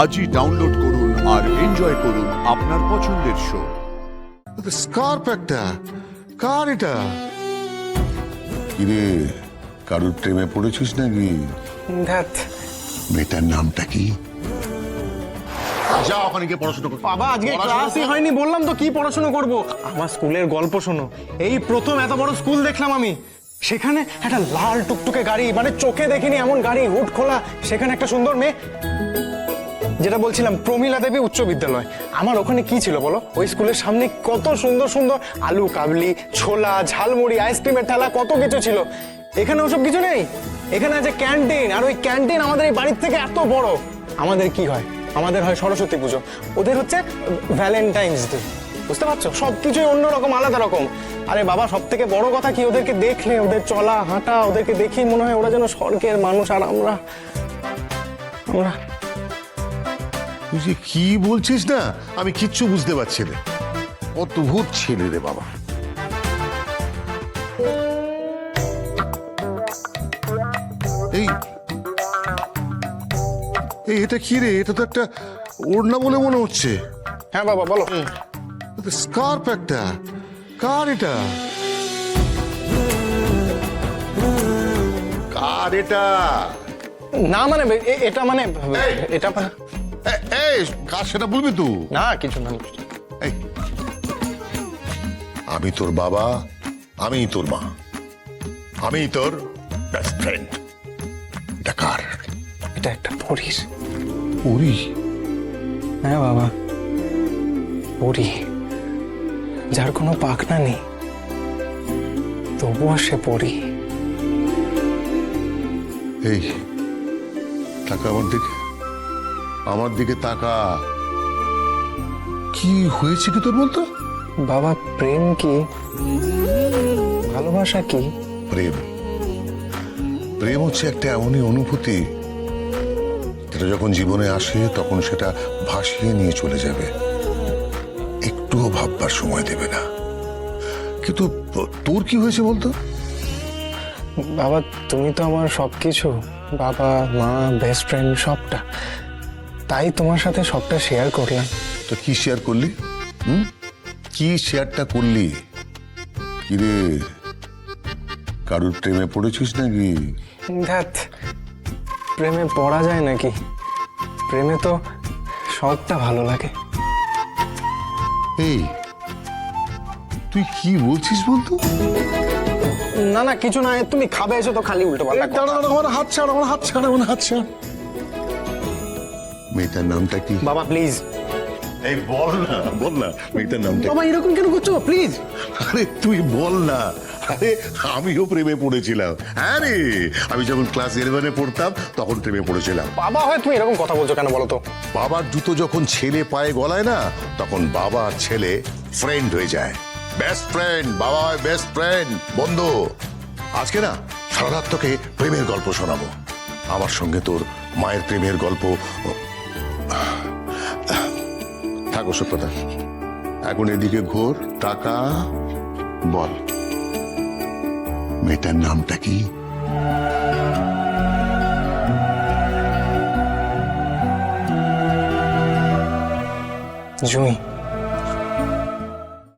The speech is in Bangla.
আজই ডাউনলোড করুন আর এনজয় করুন আপনার পছন্দের শো। স্কার্প একটা, কার এটা? কিরে, কারুর প্রেমে পড়েছিস নাকি? ধ্যাৎ, মেয়েটার নামটা কি? যা ওখানে গিয়ে পড়াশোনা কর। বাবা আজকে ক্লাসই হয়নি, বললাম তো কি পড়াশোনা করব। আমার স্কুলের গল্প শোনো। এই প্রথম এত বড় স্কুল দেখলাম আমি। সেখানে একটা লাল টুকটুকে গাড়ি, মানে চোখে দেখিনি এমন গাড়ি, হুড খোলা, সেখানে একটা সুন্দর মেয়ে। যেটা বলছিলাম, প্রমীলা দেবী উচ্চ বিদ্যালয়। আমার ওখানে কি ছিল বলো? ওই স্কুলের সামনে কত সুন্দর সুন্দর আলু কাবলি, ছোলা, ঝালমুড়ি, আইসক্রিমের ঠেলা, কত কিছু ছিল। এখানে ওসব কিছু নেই। এখানে আছে ক্যান্টিন, আর ওই ক্যান্টিন আমাদের এই বাড়ির থেকে এত বড়। আমাদের কি হয়? আমাদের হয় সরস্বতী পুজো, ওদের হচ্ছে ভ্যালেন্টাইন্স ডে। বুঝতে পারছো? সবকিছুই অন্যরকম, আলাদা রকম। আরে বাবা, সব থেকে বড় কথা কি, ওদেরকে দেখলে, ওদের চলা হাঁটা, ওদেরকে দেখেই মনে হয় ওরা যেন স্বর্গের মানুষ। আর আমরা তুই যে কি বলছিস না, আমি কিচ্ছু বুঝতে পারছি না। অদ্ভুত ছেলে রে বাবা। এই এই এটা কি রে? এটা তো একটা ওড়না বলে মনে হচ্ছে। হ্যাঁ বাবা বলো। স্কার্প একটা, কার এটা? কার এটা? না মানে এটা মানে এটা মানে এই কার সেটা বলবি তুই? না, কিছু না। এই, আমি তোর বাবা, আমি তোর মা, আমি তোর বেস্ট ফ্রেন্ড। এটা কার? এটা একটা পরীর। উরি? হ্যাঁ বাবা, পরী, যার কোনো পাখনা নেই, তবুও সে পরী। এই তাকা আমার দিকে তাকা। কি হয়েছে কি তোর বলতো? বাবা, প্রেম কি, ভালোবাসা কি? প্রেম প্রেম হচ্ছে একটা এমনই অনুভূতি যেটা যখন জীবনে আসে তখন সেটা ভাসিয়ে নিয়ে চলে যাবে, একটুও ভাববার সময় দেবে না। কিন্তু তোর কি হয়েছে বলতো? বাবা, তুমি তো আমার সবকিছু, বাবা মা বেস্ট ফ্রেন্ড সবটা। তাই তোমার সাথে সবটা শেয়ার করলাম। তো কি শেয়ার করলি? কি শেয়ারটা করলি? কিরে, কারুর প্রেমে পড়েছিস নাকি? ধ্যাৎ, প্রেমে পড়া যায় নাকি? প্রেমে তো সবটা ভালো লাগে। এই তুই কি বলছিস বলতো? না না, কিছু না। তুমি খাবে এসে তো খালি উল্টো পাল্টা কথা। আমার হাত ছাড়, আমার হাত ছাড়, আমার হাত ছাড়। মেয়েটার নামটা কি? বাবা প্লিজ। এই বল না মেয়েটার নামটা কি? বাবা এরকম কেন করছো? প্লিজ। আরে তুই বল না। আরে আমিও প্রেমে পড়েছিলাম। হ্যাঁ রে, আমি যখন ক্লাস 11-এ পড়তাম তখন প্রেমে পড়েছিলাম। বাবা হয় তুমি এরকম কথা বলছো কেন বলো তো? বাবার জুতো যখন ছেলে পায়ে গলায় না, তখন বাবা আর ছেলে ফ্রেন্ড হয়ে যায়। বেস্ট ফ্রেন্ড, বাবা হয় বেস্ট ফ্রেন্ড, বন্ধু। আজকে না সারা রাত তোকে প্রেমের গল্প শোনাবো। আমার সঙ্গে তোর মায়ের প্রেমের গল্প। থাকো সত্যতা, এখন এদিকে ঘোর, টাকা বল, মেয়েটার নামটা কি? জুঁই।